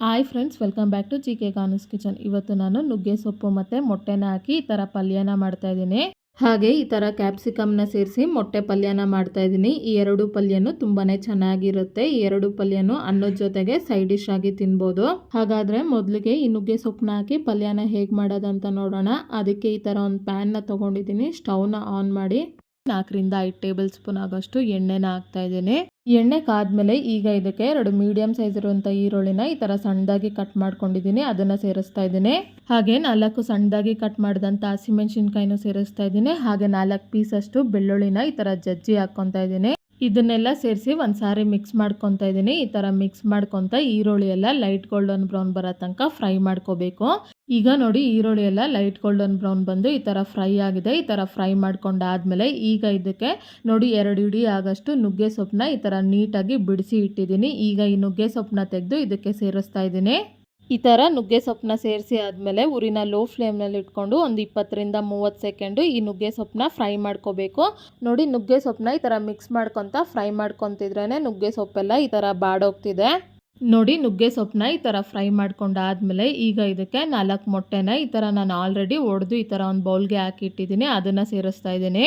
Hi friends, welcome back to GK Kanu's kitchen. ಇವತ್ತು ನಾನು ನುಗ್ಗೆ ಸೊಪ್ಪು ಮತ್ತು ಮೊಟ್ಟೆನ ಹಾಕಿ ಈ ಥರ ಪಲ್ಯನ ಮಾಡ್ತಾಯಿದ್ದೀನಿ. ಹಾಗೆ ಈ ಥರ ಕ್ಯಾಪ್ಸಿಕಮ್ನ ಸೇರಿಸಿ ಮೊಟ್ಟೆ ಪಲ್ಯನ ಮಾಡ್ತಾಯಿದ್ದೀನಿ. ಈ ಎರಡು ಪಲ್ಯನೂ ತುಂಬಾ ಚೆನ್ನಾಗಿರುತ್ತೆ. ಈ ಎರಡು ಪಲ್ಯನೂ ಅನ್ನದ ಜೊತೆಗೆ ಸೈಡ್ ಡಿಶ್ ಆಗಿ ತಿನ್ಬೋದು. ಹಾಗಾದರೆ ಮೊದಲಿಗೆ ಈ ನುಗ್ಗೆ ಸೊಪ್ಪನ್ನ ಹಾಕಿ ಪಲ್ಯನ ಹೇಗೆ ಮಾಡೋದಂತ ನೋಡೋಣ. ಅದಕ್ಕೆ ಈ ಥರ ಒಂದು ಪ್ಯಾನ್ನ ತೊಗೊಂಡಿದ್ದೀನಿ. ಸ್ಟವ್ನ ಆನ್ ಮಾಡಿ 4-5 ಟೇಬಲ್ ಸ್ಪೂನ್ ಆಗೋಷ್ಟು ಎಣ್ಣೆನ ಹಾಕ್ತಾ ಇದ್ದೀನಿ. ಎಣ್ಣೆ ಕಾದ್ಮೇಲೆ ಈಗ ಇದಕ್ಕೆ 2 ಮೀಡಿಯಂ ಸೈಜ್ ಇರುವಂಥ ಈರುಳ್ಳಿನ ಈ ಥರ ಸಣ್ಣದಾಗಿ ಕಟ್ ಮಾಡ್ಕೊಂಡಿದ್ದೀನಿ, ಅದನ್ನು ಸೇರಿಸ್ತಾ ಇದ್ದೀನಿ. ಹಾಗೆ 4 ಸಣ್ಣದಾಗಿ ಕಟ್ ಮಾಡಿದಂಥ ಹಸಿಮೆಣಸಿನ್ಕಾಯಿನೂ ಸೇರಿಸ್ತಾ ಇದ್ದೀನಿ. ಹಾಗೆ 4 ಪೀಸಷ್ಟು ಬೆಳ್ಳುಳ್ಳಿನ ಈ ಥರ ಜಜ್ಜಿ ಹಾಕ್ಕೊತಾ ಇದ್ದೀನಿ. ಇದನ್ನೆಲ್ಲ ಸೇರಿಸಿ ಒಂದ್ಸಾರಿ ಮಿಕ್ಸ್ ಮಾಡ್ಕೊತಾ ಇದ್ದೀನಿ. ಈ ಥರ ಮಿಕ್ಸ್ ಮಾಡ್ಕೊತ ಈರುಳ್ಳಿ ಎಲ್ಲ ಲೈಟ್ ಗೋಲ್ಡನ್ ಬ್ರೌನ್ ಬರೋ ತನಕ ಫ್ರೈ ಮಾಡ್ಕೋಬೇಕು. ಈಗ ನೋಡಿ, ಈರುಳ್ಳಿ ಎಲ್ಲ ಲೈಟ್ ಗೋಲ್ಡನ್ ಬ್ರೌನ್ ಬಂದು ಈ ಥರ ಫ್ರೈ ಆಗಿದೆ. ಈ ಥರ ಫ್ರೈ ಮಾಡ್ಕೊಂಡಾದ್ಮೇಲೆ ಈಗ ಇದಕ್ಕೆ ನೋಡಿ 2 ಹಿಡಿ ಆಗಷ್ಟು ನುಗ್ಗೆ ಸೊಪ್ಪನ್ನ ಈ ಥರ ನೀಟಾಗಿ ಬಿಡಿಸಿ ಇಟ್ಟಿದ್ದೀನಿ. ಈಗ ಈ ನುಗ್ಗೆ ಸೊಪ್ಪನ್ನ ತೆಗೆದು ಇದಕ್ಕೆ ಸೇರಿಸ್ತಾ ಇದ್ದೀನಿ. ಈ ಥರ ನುಗ್ಗೆ ಸೊಪ್ಪನ್ನ ಸೇರಿಸಿ ಆದಮೇಲೆ ಉರಿನ ಲೋ ಫ್ಲೇಮ್ನಲ್ಲಿ ಇಟ್ಕೊಂಡು ಒಂದು 20-30 ಸೆಕೆಂಡು ಈ ನುಗ್ಗೆ ಸೊಪ್ಪನ್ನ ಫ್ರೈ ಮಾಡ್ಕೋಬೇಕು. ನೋಡಿ, ನುಗ್ಗೆ ಸೊಪ್ಪನ್ನ ಈ ಥರ ಮಿಕ್ಸ್ ಮಾಡ್ಕೊತ ಫ್ರೈ ಮಾಡ್ಕೊತಿದ್ರೇ ನುಗ್ಗೆ ಸೊಪ್ಪೆಲ್ಲ ಈ ಥರ ಬಾಡೋಗ್ತಿದೆ. ನೋಡಿ, ನುಗ್ಗೆ ಸೊಪ್ಪನ್ನ ಈ ಥರ ಫ್ರೈ ಮಾಡ್ಕೊಂಡಾದ್ಮೇಲೆ ಈಗ ಇದಕ್ಕೆ 4 ಮೊಟ್ಟೆನ ಈ ಥರ ನಾನು ಆಲ್ರೆಡಿ ಒಡೆದು ಈ ಥರ ಒಂದು ಬೌಲ್ಗೆ ಹಾಕಿಟ್ಟಿದ್ದೀನಿ, ಅದನ್ನು ಸೇರಿಸ್ತಾ ಇದ್ದೀನಿ.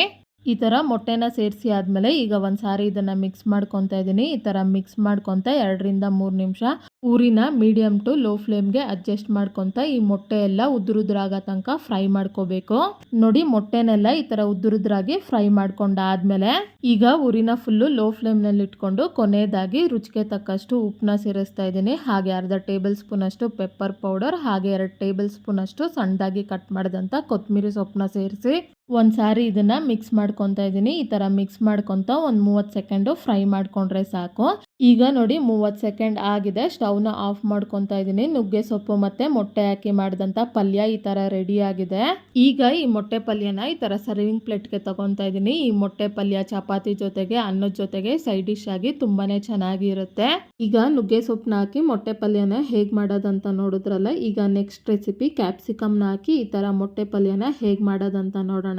ಈ ಥರ ಮೊಟ್ಟೆನ ಸೇರಿಸಿ ಆದಮೇಲೆ ಈಗ ಒಂದು ಸಾರಿ ಇದನ್ನು ಮಿಕ್ಸ್ ಮಾಡ್ಕೊತಾ ಇದ್ದೀನಿ. ಈ ಥರ ಮಿಕ್ಸ್ ಮಾಡ್ಕೊತ 2-3 ನಿಮಿಷ ಊರಿನ ಮೀಡಿಯಮ್ ಟು ಲೋ ಫ್ಲೇಮ್ಗೆ ಅಡ್ಜಸ್ಟ್ ಮಾಡ್ಕೊತ ಈ ಮೊಟ್ಟೆ ಎಲ್ಲ ಉದುರುದ್ರಾಗೋ ತನಕ ಫ್ರೈ ಮಾಡ್ಕೋಬೇಕು. ನೋಡಿ, ಮೊಟ್ಟೆನೆಲ್ಲ ಈ ಥರ ಉದುರುದ್ರಾಗಿ ಫ್ರೈ ಮಾಡ್ಕೊಂಡಾದ್ಮೇಲೆ ಈಗ ಊರಿನ ಫುಲ್ಲು ಲೋ ಫ್ಲೇಮ್ನಲ್ಲಿ ಇಟ್ಕೊಂಡು ಕೊನೆಯದಾಗಿ ರುಚಿಗೆ ತಕ್ಕಷ್ಟು ಉಪ್ಪನ್ನ ಸೇರಿಸ್ತಾ ಇದ್ದೀನಿ. ಹಾಗೆ ಅರ್ಧ ಟೇಬಲ್ ಸ್ಪೂನ್ ಅಷ್ಟು ಪೆಪ್ಪರ್ ಪೌಡರ್, ಹಾಗೆ 2 ಟೇಬಲ್ ಸ್ಪೂನ್ ಅಷ್ಟು ಸಣ್ಣದಾಗಿ ಕಟ್ ಮಾಡಿದಂಥ ಕೊತ್ತಂಬರಿ ಸೊಪ್ಪನ್ನ ಸೇರಿಸಿ ಒಂದು ಸಾರಿ ಇದನ್ನು ಮಿಕ್ಸ್ ಮಾಡ್ಕೊತಾ ಇದ್ದೀನಿ. ಈ ಥರ ಮಿಕ್ಸ್ ಮಾಡ್ಕೊತ ಒಂದು 30 ಸೆಕೆಂಡು ಫ್ರೈ ಮಾಡ್ಕೊಂಡ್ರೆ ಸಾಕು. ಈಗ ನೋಡಿ, 30 ಸೆಕೆಂಡ್ ಆಗಿದೆ. ಸ್ಟವ್ನ ಆಫ್ ಮಾಡ್ಕೊತಾ ಇದ್ದೀನಿ. ನುಗ್ಗೆ ಸೊಪ್ಪು ಮತ್ತು ಮೊಟ್ಟೆ ಹಾಕಿ ಮಾಡಿದಂಥ ಪಲ್ಯ ಈ ಥರ ರೆಡಿ ಆಗಿದೆ. ಈಗ ಈ ಮೊಟ್ಟೆ ಪಲ್ಯನ ಈ ಥರ ಸರ್ವಿಂಗ್ ಪ್ಲೇಟ್ಗೆ ತಗೊತಾ ಇದ್ದೀನಿ. ಈ ಮೊಟ್ಟೆ ಪಲ್ಯ ಚಪಾತಿ ಜೊತೆಗೆ ಅನ್ನದ ಜೊತೆಗೆ ಸೈಡ್ ಡಿಶ್ ಆಗಿ ತುಂಬಾ ಚೆನ್ನಾಗಿರುತ್ತೆ. ಈಗ ನುಗ್ಗೆ ಸೊಪ್ಪನ್ನ ಹಾಕಿ ಮೊಟ್ಟೆ ಪಲ್ಯನ ಹೇಗೆ ಮಾಡೋದಂತ ನೋಡಿದ್ರಲ್ಲ, ಈಗ ನೆಕ್ಸ್ಟ್ ರೆಸಿಪಿ ಕ್ಯಾಪ್ಸಿಕಮ್ನ ಹಾಕಿ ಈ ಥರ ಮೊಟ್ಟೆ ಪಲ್ಯನ ಹೇಗೆ ಮಾಡೋದಂತ ನೋಡೋಣ.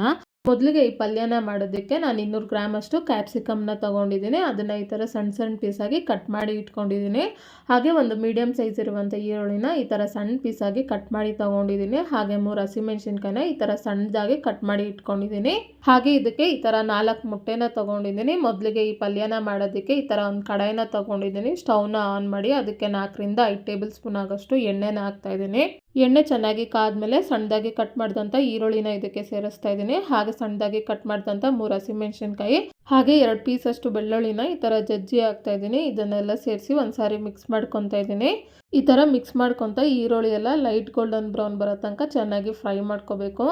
ಮೊದಲಿಗೆ ಈ ಪಲ್ಯನ ಮಾಡೋದಕ್ಕೆ ನಾನು 200 ಗ್ರಾಮ್ ಅಷ್ಟು ಕ್ಯಾಪ್ಸಿಕಮ್ನ ತೊಗೊಂಡಿದ್ದೀನಿ. ಅದನ್ನು ಈ ಥರ ಸಣ್ಣ ಸಣ್ಣ ಪೀಸಾಗಿ ಕಟ್ ಮಾಡಿ ಇಟ್ಕೊಂಡಿದ್ದೀನಿ. ಹಾಗೆ ಒಂದು ಮೀಡಿಯಮ್ ಸೈಜ್ ಇರುವಂಥ ಈರುಳ್ಳಿನ ಈ ಥರ ಸಣ್ಣ ಪೀಸಾಗಿ ಕಟ್ ಮಾಡಿ ತೊಗೊಂಡಿದ್ದೀನಿ. ಹಾಗೆ 3 ಹಸಿಮೆಣಸಿನ್ಕಾಯಿನ ಈ ಥರ ಸಣ್ಣದಾಗಿ ಕಟ್ ಮಾಡಿ ಇಟ್ಕೊಂಡಿದ್ದೀನಿ. ಹಾಗೆ ಇದಕ್ಕೆ ಈ ಥರ 4 ಮೊಟ್ಟೆನ ತೊಗೊಂಡಿದ್ದೀನಿ. ಮೊದಲಿಗೆ ಈ ಪಲ್ಯನ ಮಾಡೋದಕ್ಕೆ ಈ ಥರ ಒಂದು ಕಡಾಯಿನ ತೊಗೊಂಡಿದ್ದೀನಿ. ಸ್ಟವ್ನ ಆನ್ ಮಾಡಿ ಅದಕ್ಕೆ 4-5 ಟೇಬಲ್ ಸ್ಪೂನ್ ಆಗೋಷ್ಟು ಎಣ್ಣೆನ ಹಾಕ್ತಾ ಇದ್ದೀನಿ. ಎಣ್ಣೆ ಚೆನ್ನಾಗಿ ಕಾದ್ಮೇಲೆ ಸಣ್ಣದಾಗಿ ಕಟ್ ಮಾಡಿದಂಥ ಈರುಳ್ಳಿನ ಇದಕ್ಕೆ ಸೇರಿಸ್ತಾ ಇದ್ದೀನಿ. ಹಾಗೆ ಸಣ್ಣದಾಗಿ ಕಟ್ ಮಾಡಿದಂಥ 3 ಹಸಿಮೆಣಸಿನ್ಕಾಯಿ, ಹಾಗೆ 2 ಪೀಸಷ್ಟು ಬೆಳ್ಳುಳ್ಳಿನ ಈ ಥರ ಜಜ್ಜಿ ಹಾಕ್ತಾ ಇದ್ದೀನಿ. ಇದನ್ನೆಲ್ಲ ಸೇರಿಸಿ ಒಂದ್ಸಾರಿ ಮಿಕ್ಸ್ ಮಾಡ್ಕೊತಾ ಇದ್ದೀನಿ. ಈ ಥರ ಮಿಕ್ಸ್ ಮಾಡ್ಕೊತ ಈರುಳ್ಳಿ ಎಲ್ಲ ಲೈಟ್ ಗೋಲ್ಡನ್ ಬ್ರೌನ್ ಬರೋ ತನಕ ಚೆನ್ನಾಗಿ ಫ್ರೈ ಮಾಡ್ಕೋಬೇಕು.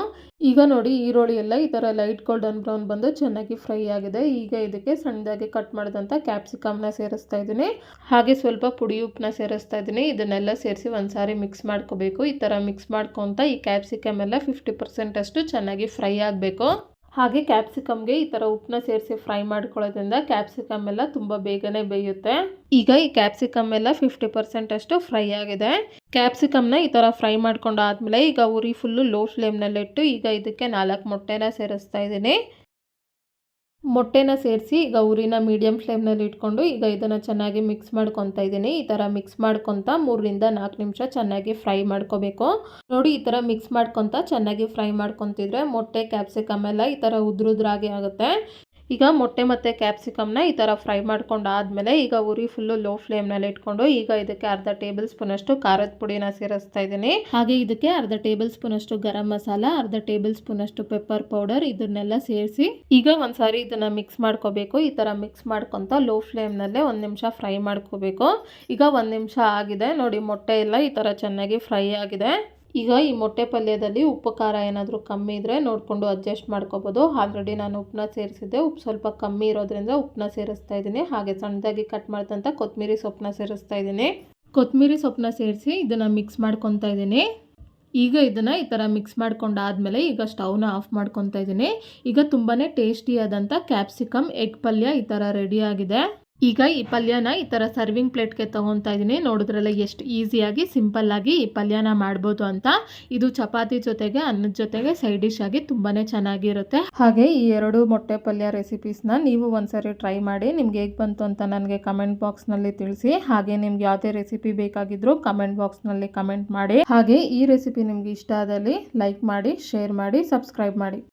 ಈಗ ನೋಡಿ, ಈರುಳ್ಳಿ ಎಲ್ಲ ಈ ಥರ ಲೈಟ್ ಗೋಲ್ಡನ್ ಬ್ರೌನ್ ಬಂದು ಚೆನ್ನಾಗಿ ಫ್ರೈ ಆಗಿದೆ. ಈಗ ಇದಕ್ಕೆ ಸಣ್ಣದಾಗಿ ಕಟ್ ಮಾಡಿದಂಥ ಕ್ಯಾಪ್ಸಿಕಮ್ನ ಸೇರಿಸ್ತಾ ಇದ್ದೀನಿ. ಹಾಗೆ ಸ್ವಲ್ಪ ಪುಡಿ ಉಪ್ಪನ್ನ ಸೇರಿಸ್ತಾ ಇದ್ದೀನಿ. ಇದನ್ನೆಲ್ಲ ಸೇರಿಸಿ ಒಂದ್ಸಾರಿ ಮಿಕ್ಸ್ ಮಾಡ್ಕೋಬೇಕು. ಈ ಥರ ಮಿಕ್ಸ್ ಮಾಡ್ಕೊತ ಈ ಕ್ಯಾಪ್ಸಿಕಮ್ ಎಲ್ಲ 50% ಅಷ್ಟು ಚೆನ್ನಾಗಿ ಫ್ರೈ ಆಗಬೇಕು. ಹಾಗೆ ಕ್ಯಾಪ್ಸಿಕಮ್ಗೆ ಈ ಥರ ಉಪ್ಪನ್ನ ಸೇರಿಸಿ ಫ್ರೈ ಮಾಡ್ಕೊಳ್ಳೋದ್ರಿಂದ ಕ್ಯಾಪ್ಸಿಕಮ್ ಎಲ್ಲ ತುಂಬ ಬೇಗನೆ ಬೇಯುತ್ತೆ. ಈಗ ಈ ಕ್ಯಾಪ್ಸಿಕಮ್ ಎಲ್ಲ 50% ಅಷ್ಟು ಫ್ರೈ ಆಗಿದೆ. ಕ್ಯಾಪ್ಸಿಕಮ್ನ ಈ ಥರ ಫ್ರೈ ಮಾಡ್ಕೊಂಡಾದ್ಮೇಲೆ ಈಗ ಉರಿ ಫುಲ್ಲು ಲೋ ಫ್ಲೇಮ್ನಲ್ಲಿಟ್ಟು ಈಗ ಇದಕ್ಕೆ 4 ಮೊಟ್ಟೆನ ಸೇರಿಸ್ತಾ ಇದ್ದೀನಿ. ಮೊಟ್ಟೆನ ಸೇರಿಸಿ ಈಗ ಉರಿನ ಮೀಡಿಯಂ ಫ್ಲೇಮ್ನಲ್ಲಿ ಇಟ್ಕೊಂಡು ಈಗ ಇದನ್ನು ಚೆನ್ನಾಗಿ ಮಿಕ್ಸ್ ಮಾಡ್ಕೊತಾ ಇದ್ದೀನಿ. ಈ ಥರ ಮಿಕ್ಸ್ ಮಾಡ್ಕೊತ 3-4 ನಿಮಿಷ ಚೆನ್ನಾಗಿ ಫ್ರೈ ಮಾಡ್ಕೋಬೇಕು. ನೋಡಿ, ಈ ಥರ ಮಿಕ್ಸ್ ಮಾಡ್ಕೊತ ಚೆನ್ನಾಗಿ ಫ್ರೈ ಮಾಡ್ಕೊತಿದ್ರೆ ಮೊಟ್ಟೆ ಕ್ಯಾಪ್ಸಿಕಮ್ ಎಲ್ಲ ಈ ಥರ ಉದ್ರಾಗಿ ಆಗುತ್ತೆ. ಈಗ ಮೊಟ್ಟೆ ಮತ್ತು ಕ್ಯಾಪ್ಸಿಕಮ್ನ ಈ ಥರ ಫ್ರೈ ಮಾಡ್ಕೊಂಡಾದ್ಮೇಲೆ ಈಗ ಉರಿ ಫುಲ್ಲು ಲೋ ಫ್ಲೇಮ್ನಲ್ಲಿ ಇಟ್ಕೊಂಡು ಈಗ ಇದಕ್ಕೆ ಅರ್ಧ ಟೇಬಲ್ ಸ್ಪೂನ್ ಅಷ್ಟು ಖಾರದ ಪುಡಿನ ಸೇರಿಸ್ತಾ ಇದ್ದೀನಿ. ಹಾಗೆ ಇದಕ್ಕೆ ಅರ್ಧ ಟೇಬಲ್ ಸ್ಪೂನ್ ಅಷ್ಟು ಗರಂ ಮಸಾಲ, ಅರ್ಧ ಟೇಬಲ್ ಸ್ಪೂನ್ ಅಷ್ಟು ಪೆಪ್ಪರ್ ಪೌಡರ್, ಇದನ್ನೆಲ್ಲ ಸೇರಿಸಿ ಈಗ ಒಂದ್ಸಾರಿ ಇದನ್ನು ಮಿಕ್ಸ್ ಮಾಡ್ಕೋಬೇಕು. ಈ ಥರ ಮಿಕ್ಸ್ ಮಾಡ್ಕೊತ ಲೋ ಫ್ಲೇಮ್ನಲ್ಲೇ 1 ನಿಮಿಷ ಫ್ರೈ ಮಾಡ್ಕೋಬೇಕು. ಈಗ 1 ನಿಮಿಷ ಆಗಿದೆ. ನೋಡಿ, ಮೊಟ್ಟೆ ಎಲ್ಲ ಈ ಥರ ಚೆನ್ನಾಗಿ ಫ್ರೈ ಆಗಿದೆ. ಈಗ ಈ ಮೊಟ್ಟೆ ಪಲ್ಯದಲ್ಲಿ ಉಪ್ಪು ಖಾರ ಏನಾದರೂ ಕಮ್ಮಿ ಇದ್ದರೆ ನೋಡಿಕೊಂಡು ಅಡ್ಜಸ್ಟ್ ಮಾಡ್ಕೋಬೋದು. ಆಲ್ರೆಡಿ ನಾನು ಉಪ್ಪನ್ನ ಸೇರಿಸಿದ್ದೆ, ಉಪ್ಪು ಸ್ವಲ್ಪ ಕಮ್ಮಿ ಇರೋದ್ರಿಂದ ಉಪ್ಪನ್ನ ಸೇರಿಸ್ತಾ ಇದ್ದೀನಿ. ಹಾಗೆ ಸಣ್ಣದಾಗಿ ಕಟ್ ಮಾಡಿದಂಥ ಕೊತ್ತಂಬರಿ ಸೊಪ್ಪನ್ನ ಸೇರಿಸ್ತಾ ಇದ್ದೀನಿ. ಕೊತ್ತಂಬರಿ ಸೊಪ್ಪನ್ನ ಸೇರಿಸಿ ಇದನ್ನು ಮಿಕ್ಸ್ ಮಾಡ್ಕೊತಾ ಇದ್ದೀನಿ. ಈಗ ಇದನ್ನು ಈ ಥರ ಮಿಕ್ಸ್ ಮಾಡ್ಕೊಂಡಾದ್ಮೇಲೆ ಈಗ ಸ್ಟವ್ನ ಆಫ್ ಮಾಡ್ಕೊತಾ ಇದ್ದೀನಿ. ಈಗ ತುಂಬಾ ಟೇಸ್ಟಿಯಾದಂಥ ಕ್ಯಾಪ್ಸಿಕಮ್ ಎಗ್ ಪಲ್ಯ ಈ ಥರ ರೆಡಿ ಆಗಿದೆ. ಈಗ ಈ ಪಲ್ಯನ ಈ ಥರ ಸರ್ವಿಂಗ್ ಪ್ಲೇಟ್ಗೆ ತೊಗೊತಾ ಇದ್ದೀನಿ. ನೋಡಿದ್ರಲ್ಲ ಎಷ್ಟು ಈಸಿಯಾಗಿ ಸಿಂಪಲ್ಲಾಗಿ ಈ ಪಲ್ಯನ ಮಾಡ್ಬೋದು ಅಂತ. ಇದು ಚಪಾತಿ ಜೊತೆಗೆ ಅನ್ನದ ಜೊತೆಗೆ ಸೈಡ್ ಡಿಶ್ ಆಗಿ ತುಂಬಾ ಚೆನ್ನಾಗಿರುತ್ತೆ. ಹಾಗೆ ಈ 2 ಮೊಟ್ಟೆ ಪಲ್ಯ ರೆಸಿಪೀಸ್ನ ನೀವು ಒಂದ್ಸರಿ ಟ್ರೈ ಮಾಡಿ. ನಿಮ್ಗೆ ಹೇಗೆ ಬಂತು ಅಂತ ನನಗೆ ಕಮೆಂಟ್ ಬಾಕ್ಸ್ನಲ್ಲಿ ತಿಳಿಸಿ. ಹಾಗೆ ನಿಮ್ಗೆ ಯಾವುದೇ ರೆಸಿಪಿ ಬೇಕಾಗಿದ್ರು ಕಮೆಂಟ್ ಬಾಕ್ಸ್ನಲ್ಲಿ ಕಮೆಂಟ್ ಮಾಡಿ. ಹಾಗೆ ಈ ರೆಸಿಪಿ ನಿಮ್ಗೆ ಇಷ್ಟ ಆದಲ್ಲಿ ಲೈಕ್ ಮಾಡಿ, ಶೇರ್ ಮಾಡಿ, ಸಬ್ಸ್ಕ್ರೈಬ್ ಮಾಡಿ.